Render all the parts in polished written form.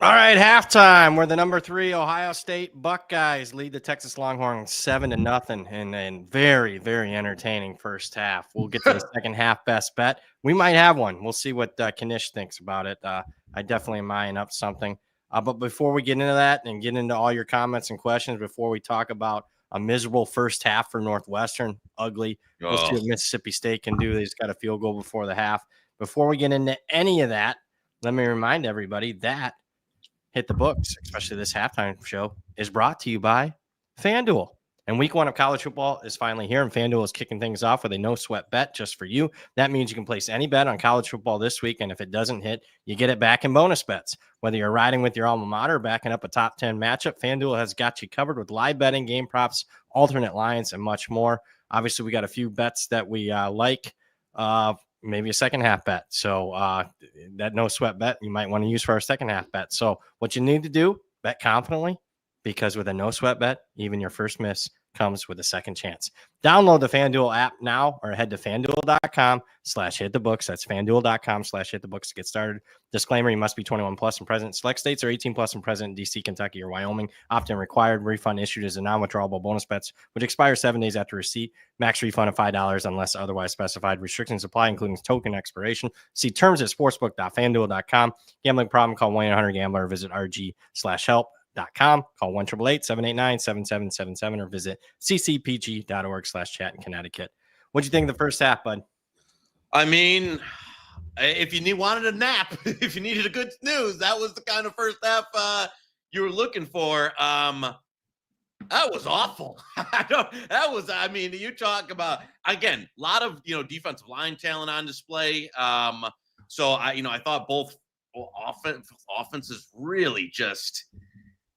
All right, halftime. We're the number 3 Ohio State Buckeyes lead the Texas Longhorns 7-0 in a very, very entertaining first half. We'll get to the second half best bet. We might have one. We'll see what Knish thinks about it. I definitely am eyeing up something. But before we get into that and get into all your comments and questions, before we talk about a miserable first half for Northwestern, ugly. We'll see what Mississippi State can do. They just got a field goal before the half. Before we get into any of that, let me remind everybody that Hit the Books, especially this halftime show, is brought to you by FanDuel. And week 1 of college football is finally here, and FanDuel is kicking things off with a no-sweat bet just for you. That means you can place any bet on college football this week, and if it doesn't hit, you get it back in bonus bets. Whether you're riding with your alma mater or backing up a top 10 matchup, FanDuel has got you covered with live betting, game props, alternate lines, and much more. Obviously, we got a few bets that we like. Maybe a second half bet. So that no sweat bet you might want to use for our second half bet. So what you need to do, bet confidently, because with a no sweat bet, even your first miss comes with a second chance. Download the FanDuel app now or head to FanDuel.com/hitthebooks. That's FanDuel.com/hitthebooks to get started. Disclaimer, you must be 21 plus and present. Select states are 18 plus and present in DC, Kentucky, or Wyoming. Opt-in required. Refund issued as a non-withdrawable bonus bets, which expires 7 days after receipt. Max refund of $5 unless otherwise specified. Restrictions apply, including token expiration. See terms at sportsbook.fanduel.com. Gambling problem, call 1-800-GAMBLER or visit rg/help. Call 1-888-789-7777 or visit ccpg.org/chat in Connecticut. What'd you think of the first half, bud? I mean, if you wanted a nap, if you needed a good snooze, that was the kind of first half you were looking for. That was awful. You talk about, again, a lot of, defensive line talent on display. So I thought both offenses really just,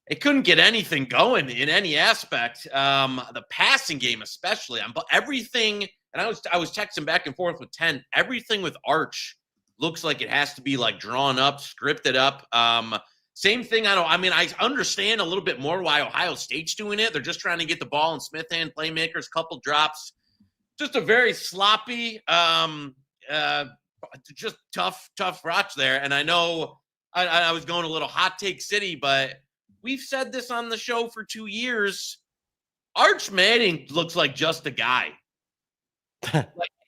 it couldn't get anything going in any aspect. The passing game, especially, everything. And I was texting back and forth with 10. Everything with Arch looks like it has to be like drawn up, scripted up. Same thing. I understand a little bit more why Ohio State's doing it. They're just trying to get the ball in Smith hand, playmakers, couple drops. Just a very sloppy, just tough watch there. And I know I was going a little hot take city, but we've said this on the show for 2 years. Arch Manning looks like just a guy.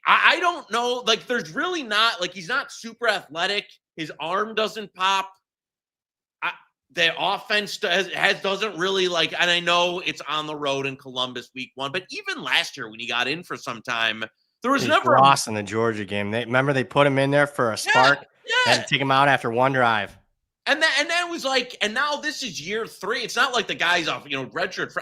I don't know. Like, there's really not, like, he's not super athletic. His arm doesn't pop. The offense doesn't really, like, and I know it's on the road in Columbus week 1, but even last year when he got in for some time, there was never lost in the Georgia game. Remember they put him in there for a spark and take him out after one drive. And that was like, and now this is year 3. It's not like the guy's off, redshirt.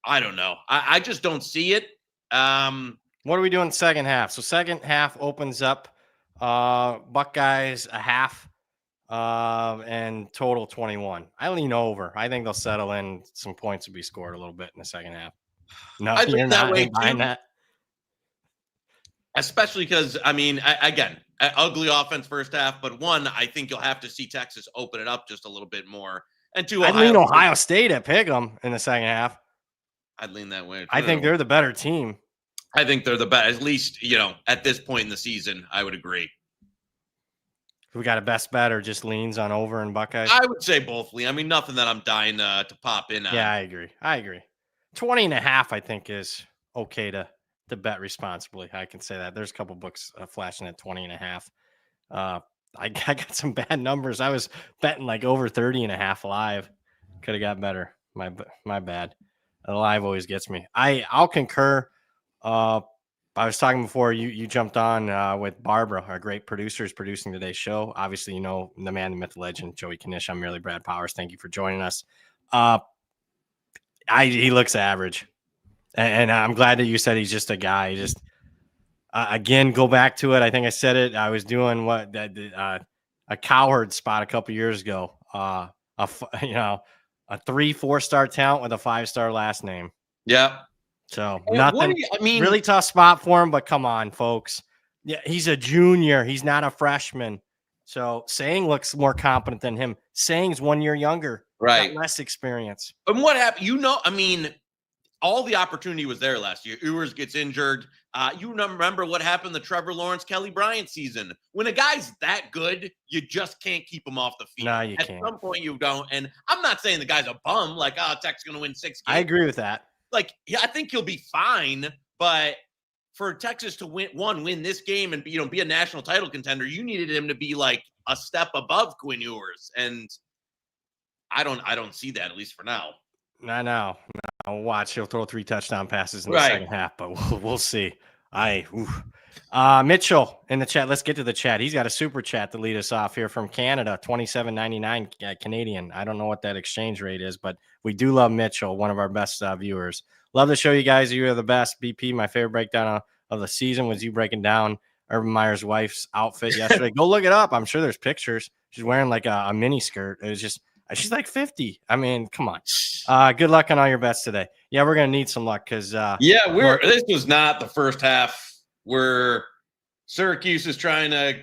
I don't know. I just don't see it. What are we doing second half? So second half opens up Buckeyes a half and total 21. I lean over. I think they'll settle in. Some points will be scored a little bit in the second half. No, you're not buying that. Especially because, again, ugly offense first half, but 1, I think you'll have to see Texas open it up just a little bit more. And 2, I'd lean Ohio State at pick 'em in the second half. I'd lean that way. I think they're the better team. I think they're the best, at least, at this point in the season. I would agree. We got a best bet or just leans on over and Buckeyes? I would say both, Lee. Nothing that I'm dying to pop in on. Yeah, I agree. 20.5, I think, is okay to bet responsibly. I can say that. There's a couple books flashing at 20.5. I got some bad numbers. I was betting like over 30.5 live. Could have got better. My bad. The live always gets me. I'll concur. I was talking before you jumped on with Barbara, our great producers producing today's show. Obviously, the man, the myth, the legend, Joey Knish. I'm merely Brad Powers. Thank you for joining us. He looks average. And I'm glad that you said he's just a guy. Just again, go back to it. I think I said it. I was doing a cowherd spot a couple years ago. A 3-4-star talent with a 5-star last name. Yeah. So nothing. Really tough spot for him. But come on, folks. Yeah, he's a junior. He's not a freshman. So Saying looks more competent than him. Saying's 1 year younger. Right. Got less experience. And what happened? all the opportunity was there last year. Ewers gets injured. You remember what happened the Trevor Lawrence, Kelly Bryant season. When a guy's that good, you just can't keep him off the field. No, you At can't. some point, you don't. And I'm not saying the guy's a bum, like, Tech's going to win 6 games. I agree with that. Like, yeah, I think he'll be fine, but for Texas to win this game and be a national title contender, you needed him to be like a step above Quinn Ewers, and I don't see that, at least for now. Not now. No, watch, he'll throw 3 touchdown passes in the second half, but we'll see. Mitchell in the chat. Let's get to the chat. He's got a super chat to lead us off here from Canada, $27.99 Canadian. I don't know what that exchange rate is, but we do love Mitchell, one of our best viewers. Love to show you guys you are the best. BP, my favorite breakdown of the season was you breaking down Urban Meyer's wife's outfit yesterday. Go look it up. I'm sure there's pictures. She's wearing like a mini skirt. It was just, she's like 50. I mean, come on. Good luck on all your bets today. Yeah, we're going to need some luck because this was not the first half where Syracuse is trying to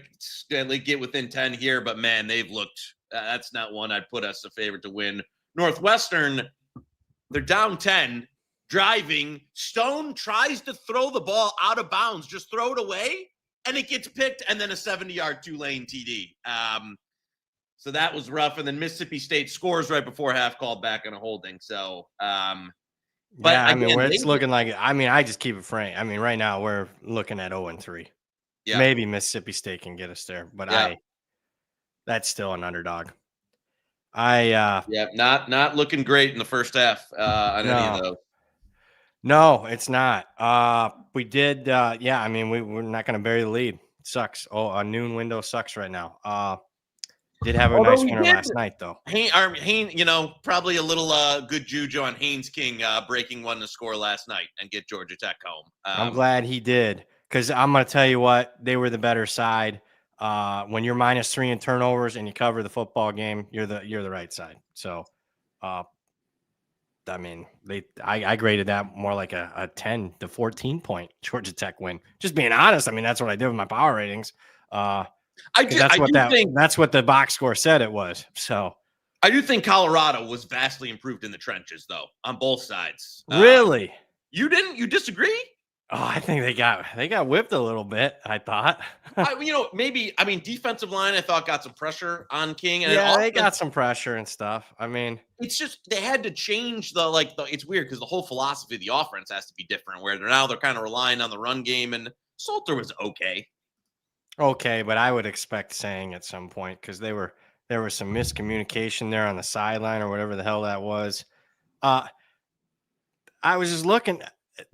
get within 10 here, but man, they've looked, that's not one I'd put us a favorite to win. Northwestern, they're down 10, driving. Stone tries to throw the ball out of bounds, just throw it away, and it gets picked, and then a 70-yard 2-lane TD. So that was rough. And then Mississippi State scores right before half, called back on a holding. So, but yeah, it's looking like, I just keep it frank. I mean, right now we're looking at 0-3. Yeah. Maybe Mississippi State can get us there, but that's still an underdog. Not looking great in the first half on any of those. No, it's not. We did, we're not going to bury the lead. It sucks. Oh, a noon window sucks right now. Did have a nice winner last night, though. Haynes, probably a little good juju on Haynes King breaking one to score last night and get Georgia Tech home. I'm glad he did, because I'm going to tell you what, they were the better side. When you're -3 in turnovers and you cover the football game, you're the right side. So, I graded that more like a 10 to 14 point Georgia Tech win. Just being honest, that's what I did with my power ratings. That's what the box score said it was. So I do think Colorado was vastly improved in the trenches, though, on both sides. Really? You didn't? You disagree? Oh, I think they got whipped a little bit, I thought. Defensive line, I thought, got some pressure on King. And they got some pressure and stuff. It's just they had to change it's weird because the whole philosophy of the offense has to be different, where they're kind of relying on the run game, and Salter was okay. Okay, but I would expect saying at some point, because there was some miscommunication there on the sideline or whatever the hell that was. I was just looking,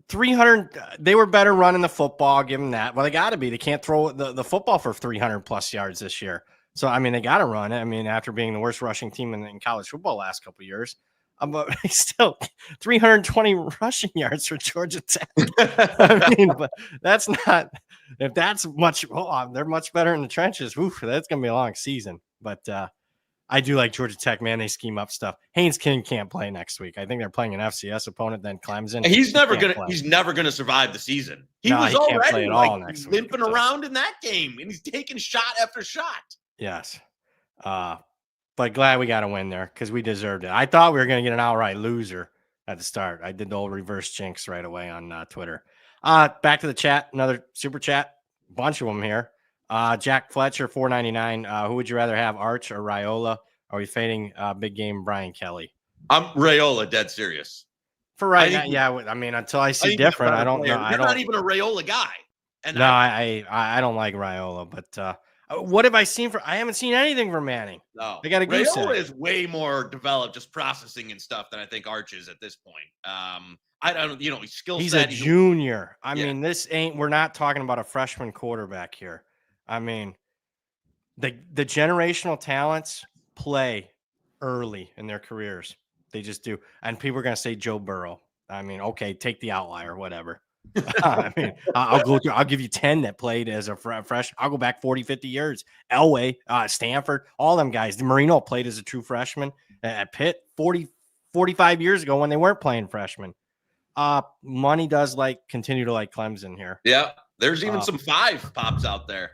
300. They were better running the football. Give them that. Well, they got to be. They can't throw the football for 300 plus yards this year. So they got to run it. After being the worst rushing team in college football last couple of years, but still 320 rushing yards for Georgia Tech. But that's not. If that's much, they're much better in the trenches. Oof, that's going to be a long season. But I do like Georgia Tech, man. They scheme up stuff. Haynes King can't play next week. I think they're playing an FCS opponent, then Clemson. He's never gonna survive the season. He was already limping around in that game, and he's taking shot after shot. Yes. But glad we got a win there because we deserved it. I thought we were going to get an outright loser at the start. I did the old reverse jinx right away on Twitter. Back to the chat, another super chat, bunch of them here. Jack Fletcher, $4.99. Who would you rather have, Arch or Raiola? Are we fading big game Brian Kelly? I'm Raiola, dead serious. For right now, yeah. Until I see different, I don't know. You're not even a Raiola guy. And no, I don't like Raiola, but what have I seen I haven't seen anything from Manning. No, I got a goose Raiola is way more developed, just processing and stuff, than I think Arch is at this point. I don't, skill set. He's a junior. We're not talking about a freshman quarterback here. The generational talents play early in their careers. They just do. And people are going to say Joe Burrow. Okay, take the outlier, whatever. I'll give you 10 that played as a fresh. I'll go back 40, 50 years. Elway, Stanford, all them guys. Marino played as a true freshman at Pitt 40, 45 years ago when they weren't playing freshmen. Money does continue to like Clemson here. Yeah, there's even some 5 pops out there.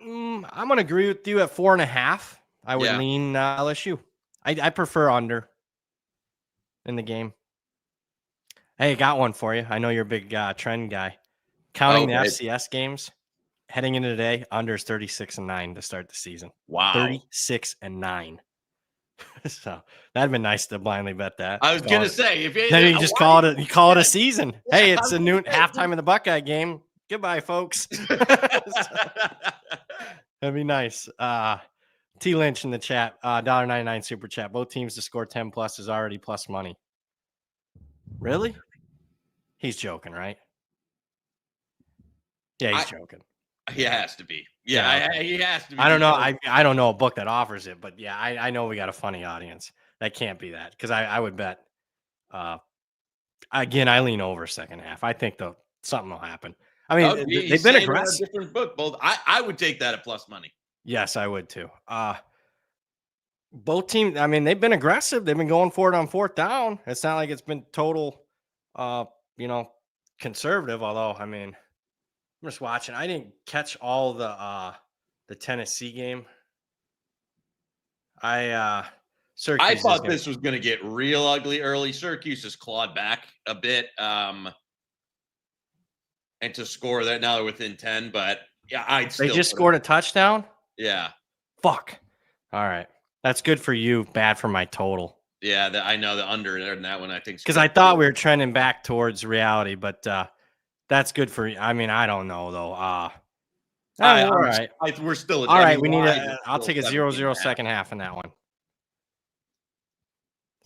I'm going to agree with you at 4.5. I would lean LSU. I prefer under in the game. Hey, got one for you. I know you're a big trend guy. Counting the Okay. FCS games heading into today, under 36-9 to start the season. Wow. 36-9. So that'd been nice to blindly bet that. I was gonna say, if Then you just call it a season. Yeah, Hey, I it's was a gonna noon say, halftime of the Buckeye game. Goodbye, folks. That'd be nice. T Lynch in the chat, $1.99 super chat. Both teams to score 10 plus is already plus money. Really? He's joking, right? Yeah, he's joking. He has to be. Yeah, okay. he has to be. I don't know. I don't know a book that offers it, but yeah, I know we got a funny audience. That can't be that because I would bet. Again, I lean over second half. I think something will happen. I mean, they've been aggressive. A different book. Both. I would take that at plus money. Yes, I would too. Both teams. I mean, they've been aggressive. They've been going for it on fourth down. It's not like it's been total, conservative. Although, I mean, I'm just watching. I didn't catch all the Tennessee game. Syracuse. I thought this was going to get real ugly early. Syracuse has clawed back a bit, and to score that now they're within 10. But yeah, they just scored a touchdown. Yeah. Fuck. All right, that's good for you. Bad for my total. Yeah, I know the under in that one. I think because I thought we were trending back towards reality, but that's good for you. I mean, I don't know though. All right, we're still all right. We need I'll take a 0-0 second half in that one.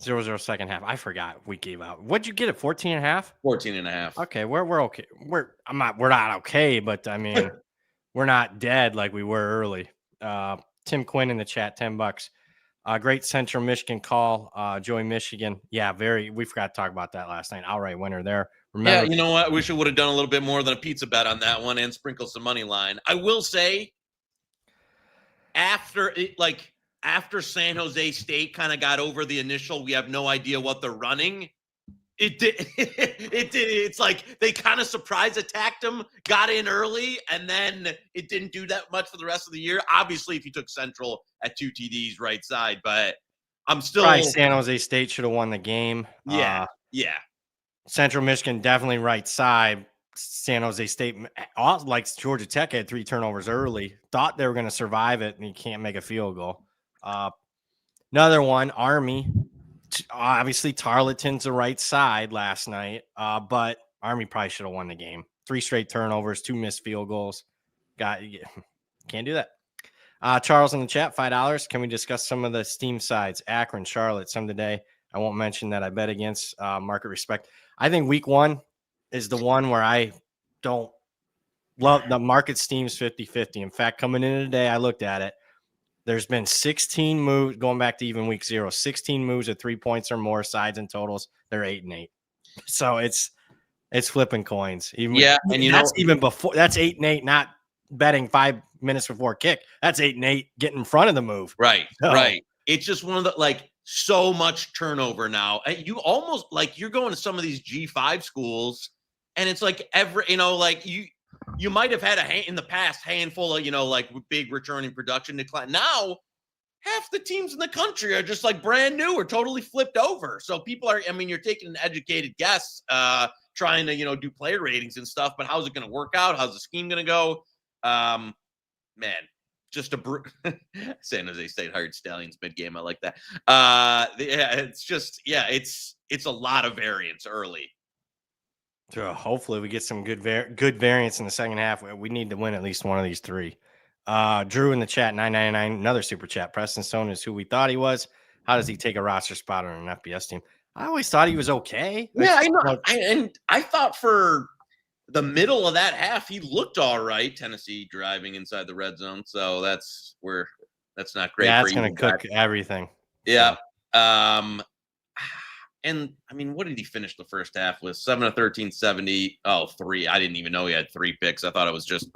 0-0 second half. I forgot we gave out. What'd you get at 14.5? 14.5. Okay, we're okay. We're not okay, but I mean, we're not dead like we were early. Tim Quinn in the chat, $10. Great Central Michigan call. Joey Michigan. Yeah, we forgot to talk about that last night. Outright winner there. Remember, yeah, you know what? Wish I would have done a little bit more than a pizza bet on that one and sprinkle some money line. I will say, after San Jose State kind of got over the initial, we have no idea what they're running. It did. It's like they kind of surprise attacked them, got in early, and then it didn't do that much for the rest of the year. Obviously, if you took Central at 2 TDs right side, but I'm still. Probably San Jose State should have won the game. Yeah. Central Michigan definitely right side. San Jose State, like Georgia Tech, had 3 turnovers early. Thought they were going to survive it, and you can't make a field goal. Another one, Army. Obviously, Tarleton's the right side last night, but Army probably should have won the game. 3 straight turnovers, 2 missed field goals. Can't do that. Charles in the chat, $5. Can we discuss some of the steam sides? Akron, Charlotte, some today. I won't mention that I bet against market respect. I think week 1 is the one where I don't love the market steams 50-50. In fact, coming in today, I looked at it. There's been 16 moves going back to even week 0, 16 moves at 3 points or more sides and totals. They're 8-8. So it's flipping coins. Even even before that's 8-8, not betting 5 minutes before kick. That's 8-8 getting in front of the move. Right. Right. It's just one of the so much turnover now. You almost you're going to some of these G5 schools, and it's like you might have had in the past handful of big returning production decline. Now half the teams in the country are just brand new or totally flipped over. So people are, you're taking an educated guess, trying to do player ratings and stuff, but how's it going to work out? How's the scheme going to go? Man, just San Jose State hired Stallions mid-game. I like that. It's a lot of variance early. So hopefully we get some good variance in the second half. We need to win at least one of these 3. Drew in the chat, $9.99, another super chat. Preston Stone is who we thought he was. How does he take a roster spot on an FBS team? I always thought he was okay. Yeah, I know. I thought for the middle of that half, he looked all right. Tennessee driving inside the red zone, so that's not great. Yeah, that's going to cook everything. Yeah. So. And what did he finish the first half with? 7 of 13, 70. Oh, 3. I didn't even know he had 3 picks. I thought it was just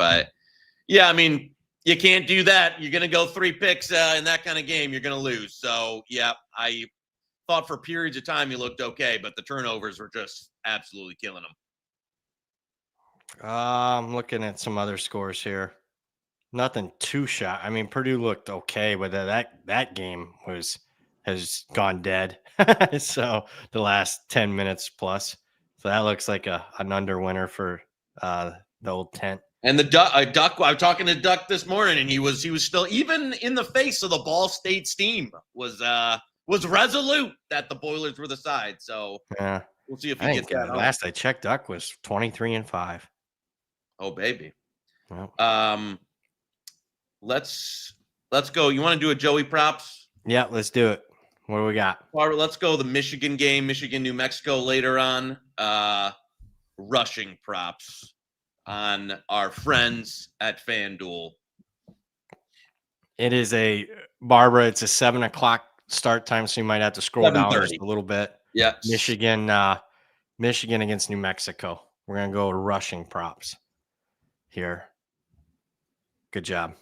yeah, you can't do that. You're going to go 3 picks in that kind of game. You're going to lose. So, yeah, I thought for periods of time he looked okay, but the turnovers were just absolutely killing him. I'm looking at some other scores here. Nothing too shot. Purdue looked okay, but that game has gone dead. So the last 10 minutes plus. So that looks like an under winner for the old tent. And the Duck, I was talking to Duck this morning, and he was still, even in the face of the Ball State steam, was resolute that the Boilers were the side. So Yeah, we'll see if he gets that. Last I checked, Duck was 23-5. Oh baby. Well, let's go. You want to do a Joey props? Yeah, let's do it. What do we got? All right, let's go the Michigan game, Michigan, New Mexico later on. Rushing props on our friends at FanDuel. It is Barbara. It's a 7 o'clock start time, so you might have to scroll down just a little bit. Yeah, Michigan against New Mexico. We're gonna go rushing props here. Good job.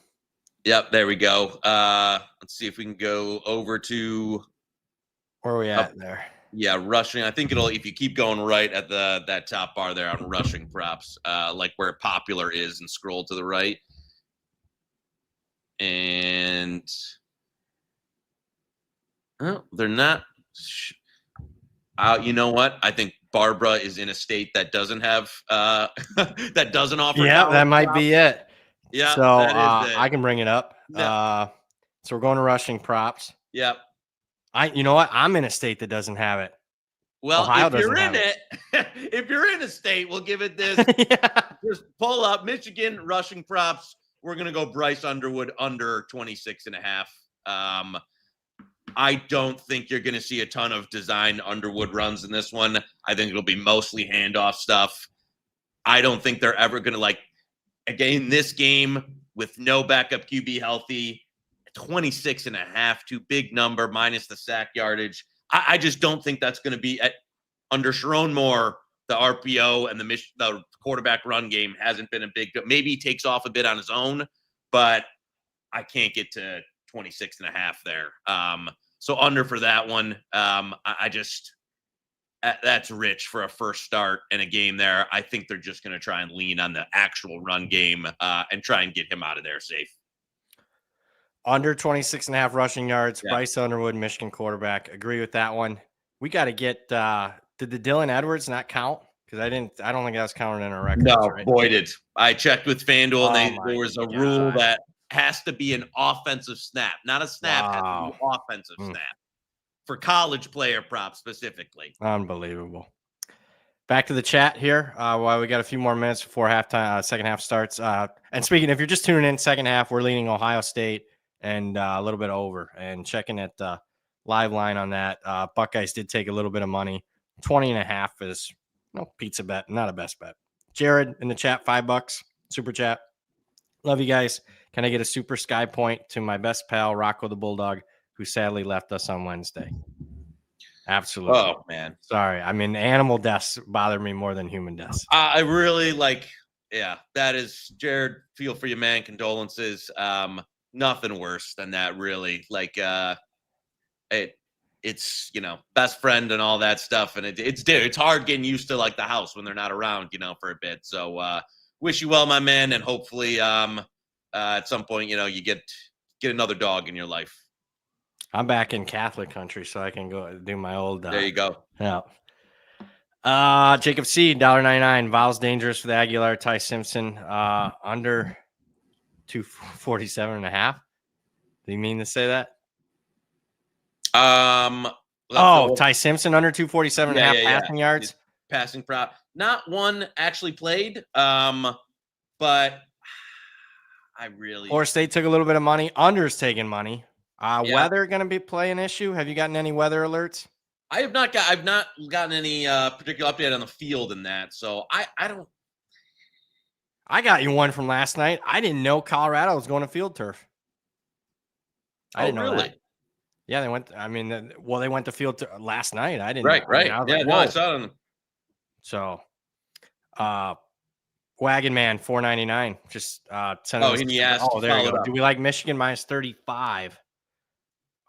Yep, there we go. Let's see if we can go over to where are we at there. Yeah, rushing. I think it'll, if you keep going right at that top bar there on rushing props, like where popular is, and scroll to the right. And they're not. You know what? I think Barbara is in a state that doesn't have that doesn't offer. Yeah, that might be it. Yeah. So I can bring it up. No. So we're going to rushing props. Yep. You know what? I'm in a state that doesn't have it. Well, Ohio, if you're in it, if you're in a state, we'll give it this. Yeah. Just pull up Michigan rushing props. We're going to go Bryce Underwood under 26.5. I don't think you're going to see a ton of design Underwood runs in this one. I think it'll be mostly handoff stuff. I don't think they're ever going to, again, this game with no backup QB healthy, 26.5, too big number minus the sack yardage. I just don't think that's going to be under Sharon Moore. The RPO and the quarterback run game hasn't been a big. Maybe he takes off a bit on his own, but I can't get to 26.5 there. So under for that one. I just that's rich for a first start in a game there. I think they're just going to try and lean on the actual run game and try and get him out of there safe. Under 26.5 rushing yards. Yeah. Bryce Underwood, Michigan quarterback. Agree with that one. We got to get. Did the Dylan Edwards not count? Because I don't think that was counted in our record. No, right? voided. I checked with FanDuel, and there was a rule that has to be an offensive snap, not a snap. Wow. Has to be an offensive snap for college player props specifically. Unbelievable. Back to the chat here. While we got a few more minutes before halftime, second half starts. And speaking, if you're just tuning in, second half, we're leaning Ohio State and a little bit over. And checking at the live line on that, Buckeyes did take a little bit of money. 20.5 is no pizza bet, not a best bet. Jared in the chat, $5 super chat. Love you guys. Can I get a super sky point to my best pal Rocco the Bulldog, who sadly left us on Wednesday? Absolutely. Oh man, sorry. I mean, animal deaths bother me more than human deaths. I really that is, Jared. Feel for you, man. Condolences. Nothing worse than that, really. It's best friend and all that stuff, and it's hard getting used to the house when they're not around, for a bit. So wish you well, my man, and hopefully at some point you get another dog in your life. I'm back in Catholic country, so I can go do my old. There you go. Yeah. Jacob C, $1.99. Vols dangerous with Aguilar, Ty Simpson, under 247.5. Do you mean to say that? Ty Simpson under 247.5 passing yards. Passing prop. Not one actually played. But I really. Florida State took a little bit of money. Under's taking money. Weather going to be play an issue? Have you gotten any weather alerts? I've not gotten any particular update on the field in that. So I don't. I got you one from last night. I didn't know Colorado was going to field turf. I didn't know that. Yeah, they went. I mean, they went to field last night. I didn't. Right. I saw them. So, Wagon Man $4.99. Just send. And he asked. Oh, there you go. Do we like Michigan minus 35?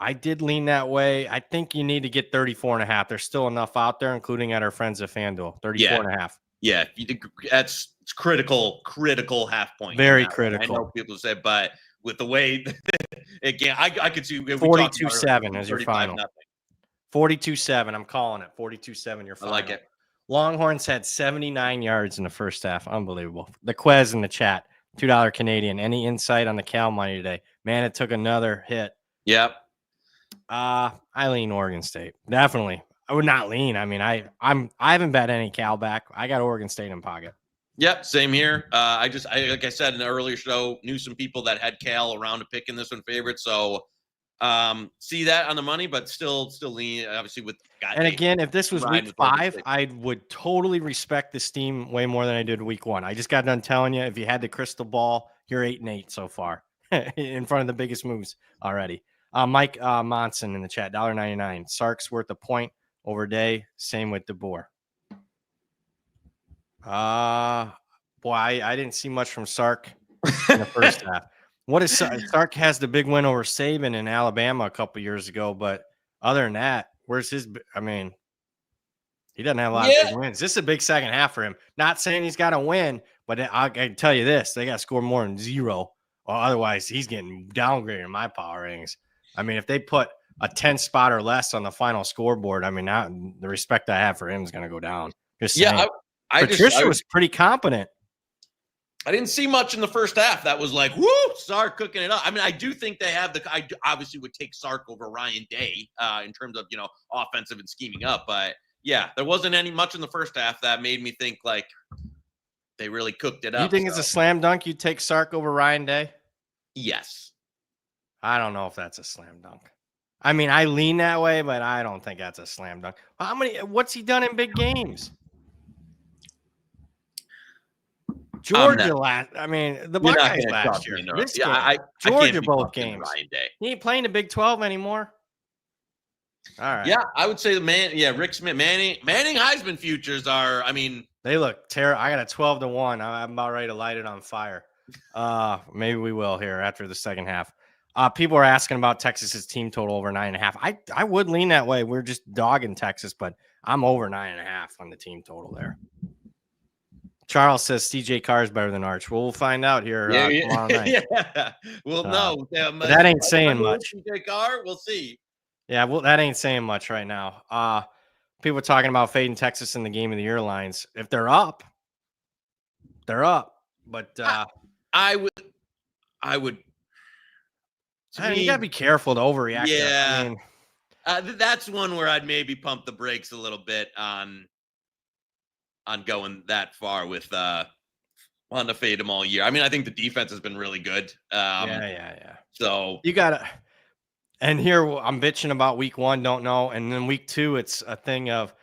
I did lean that way. I think you need to get 34.5. There's still enough out there, including at our friends at FanDuel. 34.5. Yeah, it's critical half point. Very critical. I know people say, but with the way again, I could see 42-7 as your final. 42-7. I'm calling it 42-7. Your final. I like it. Longhorns had 79 yards in the first half. Unbelievable. The Quez in the chat, $2 Canadian. Any insight on the Cal money today? Man, it took another hit. Yep. I lean Oregon State. Definitely. I would not lean. I mean, I haven't bet any Cal back. I got Oregon State in pocket. Yep, same here. I like I said in the earlier show, knew some people that had Cal around to pick in this one favorite. So see that on the money, but still lean obviously with. And again, if this was week 5, I would totally respect this team way more than I did week 1. I just got done telling you, if you had the crystal ball, you're 8-8 so far in front of the biggest moves already. Mike Monson in the chat, $1.99. Sark's worth a point over day. Same with DeBoer. Boy, I didn't see much from Sark in the first half. What is Sark has the big win over Saban in Alabama a couple years ago, but other than that, where's his? I mean, he doesn't have a lot of big wins. This is a big second half for him. Not saying he's got to win, but I can tell you this: they got to score more than 0, or otherwise he's getting downgraded in my power ratings. I mean, if they put a 10 spot or less on the final scoreboard, I mean, now the respect I have for him is going to go down. Just saying. Patricia was pretty competent. I didn't see much in the first half. That was like, woo, Sark cooking it up. I mean, I do think they have I obviously would take Sark over Ryan Day in terms of, offensive and scheming up. But yeah, there wasn't much in the first half that made me think like they really cooked it up. You think it's a slam dunk? You take Sark over Ryan Day? Yes. I don't know if that's a slam dunk. I mean, I lean that way, but I don't think that's a slam dunk. What's he done in big games? Georgia the Buckeyes last year. Georgia both games. He ain't playing the Big 12 anymore. All right. Yeah, I would say Rick Smith, Manning Heisman futures are, they look terrible. I got a 12-1. I'm about ready to light it on fire. Maybe we will here after the second half. People are asking about Texas's team total over 9.5. I would lean that way. We're just dogging Texas, but I'm over 9.5 on the team total there. Charles says CJ Carr is better than Arch. We'll find out here tomorrow night. Yeah, we'll know. That ain't saying much. CJ Carr, we'll see. Yeah, well, that ain't saying much right now. People are talking about fading Texas in the game of the year lines. If they're up, they're up. But I would. You gotta be careful to overreact. Yeah, that's one where I'd maybe pump the brakes a little bit on going that far with wanting to fade them all year. I mean, I think the defense has been really good. Yeah. So you gotta. And here I'm bitching about week 1, don't know, and then week 2, it's a thing of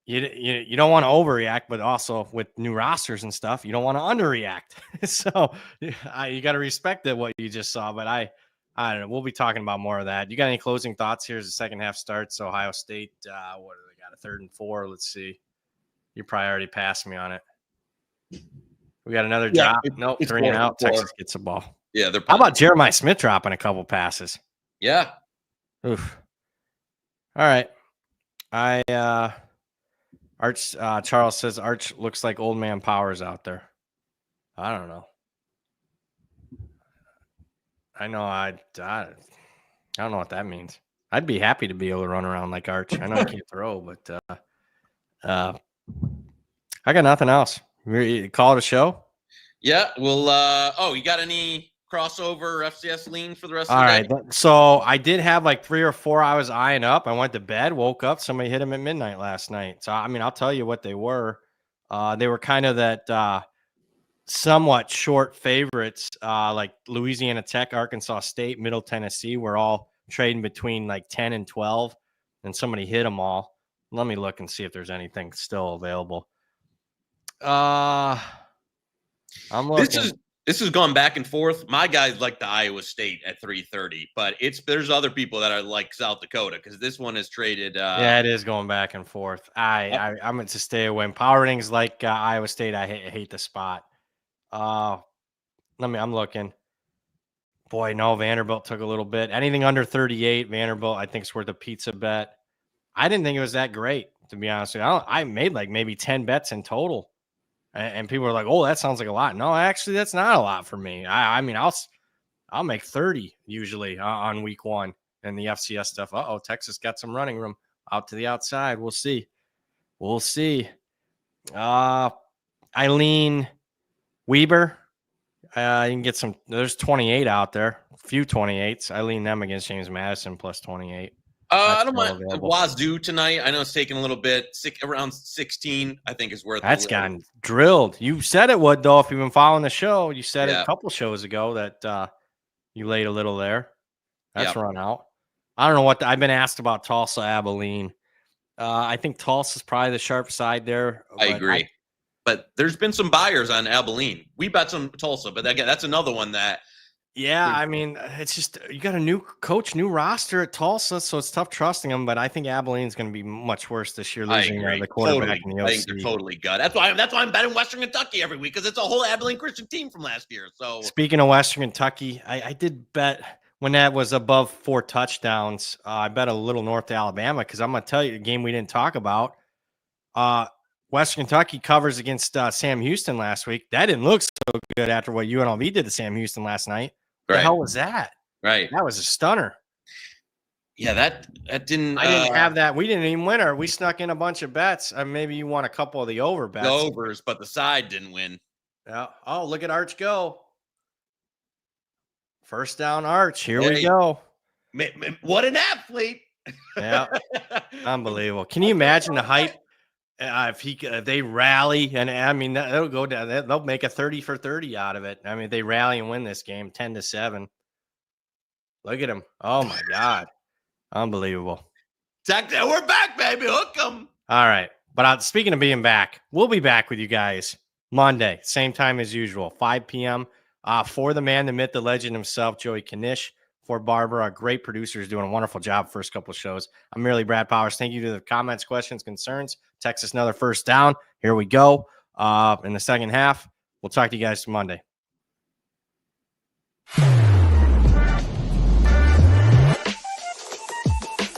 you don't want to overreact, but also with new rosters and stuff, you don't want to underreact. So you got to respect what you just saw. But I don't know. We'll be talking about more of that. You got any closing thoughts here as the second half starts? Ohio State, what do they got? A 3rd and 4. Let's see. You probably already passed me on it. We got another drop. Nope, 3 and out. Texas gets the ball. Yeah, how about Jeremiah Smith dropping a couple passes? Yeah. Oof. All right. Arch Charles says Arch looks like old man Powers out there. I don't know. I know I don't know what that means. I'd be happy to be able to run around like Arch. I know I can't throw, but I got nothing else. Call it a show? Yeah. Well, you got any crossover FCS lean for the rest of the day? All right. So I did have like 3 or 4 I was eyeing up. I went to bed, woke up, somebody hit them at midnight last night. So, I mean, I'll tell you what they were. They were kind of that somewhat short favorites, like Louisiana Tech, Arkansas State, Middle Tennessee. We're all trading between like 10 and 12, and somebody hit them all. Let me look and see if there's anything still available. I'm looking. This has gone back and forth. My guys like the Iowa State at 330, but there's other people that are like South Dakota because this one is traded. Yeah, it is going back and forth. I'm going to stay away. Power ratings like Iowa State, I hate the spot. I'm looking. Boy, no, Vanderbilt took a little bit. Anything under 38, Vanderbilt, I think is worth a pizza bet. I didn't think it was that great, to be honest with you. I made like maybe 10 bets in total. And people are like, "Oh, that sounds like a lot." No, actually, that's not a lot for me. I mean, I'll make 30 usually on week 1 and the FCS stuff. Texas got some running room out to the outside. We'll see. Eileen Weber. You can get some. There's 28 out there. A few 28s. I lean them against James Madison plus 28. I don't mind Wazoo tonight. I know it's taking a little bit. Around 16, I think is worth. That's gotten drilled. You said it would, though. If you've been following the show, you said it a couple shows ago that you laid a little there. That's run out. I don't know what I've been asked about Tulsa, Abilene. I think Tulsa's probably the sharp side there. I agree. But there's been some buyers on Abilene. We bet some Tulsa, but again, that's another one that. Yeah, I mean, it's just you got a new coach, new roster at Tulsa, so it's tough trusting them. But I think Abilene's going to be much worse this year, losing the quarterback in the OC. I think they're totally good. That's why I'm betting Western Kentucky every week because it's a whole Abilene Christian team from last year. So speaking of Western Kentucky, I did bet when that was above 4 touchdowns. I bet a little North to Alabama because I'm going to tell you the game we didn't talk about. Western Kentucky covers against Sam Houston last week. That didn't look so good after what UNLV did to Sam Houston last night. What the hell was that? Right. That was a stunner. Yeah, that didn't. I didn't have that. We didn't even win her. We snuck in a bunch of bets. Maybe you won a couple of the over bets. The overs, but the side didn't win. Yeah. Oh, look at Arch go. First down, Arch. Here we go. What an athlete. Yeah. Unbelievable. Can you imagine the hype? If they rally, and I mean they'll go down, they'll make a 30 for 30 out of it. I mean, they rally and win this game 10-7. Look at them! Oh my God, unbelievable! We're back, baby. Hook them. All right, but speaking of being back, we'll be back with you guys Monday, same time as usual, 5 p.m. For the man, the myth, the legend himself, Joey Knish. For Barbara, our great producer, is doing a wonderful job first couple of shows. I'm merely Brad Powers. Thank you to the comments, questions, concerns. Text us another first down. Here we go. In the second half, we'll talk to you guys Monday.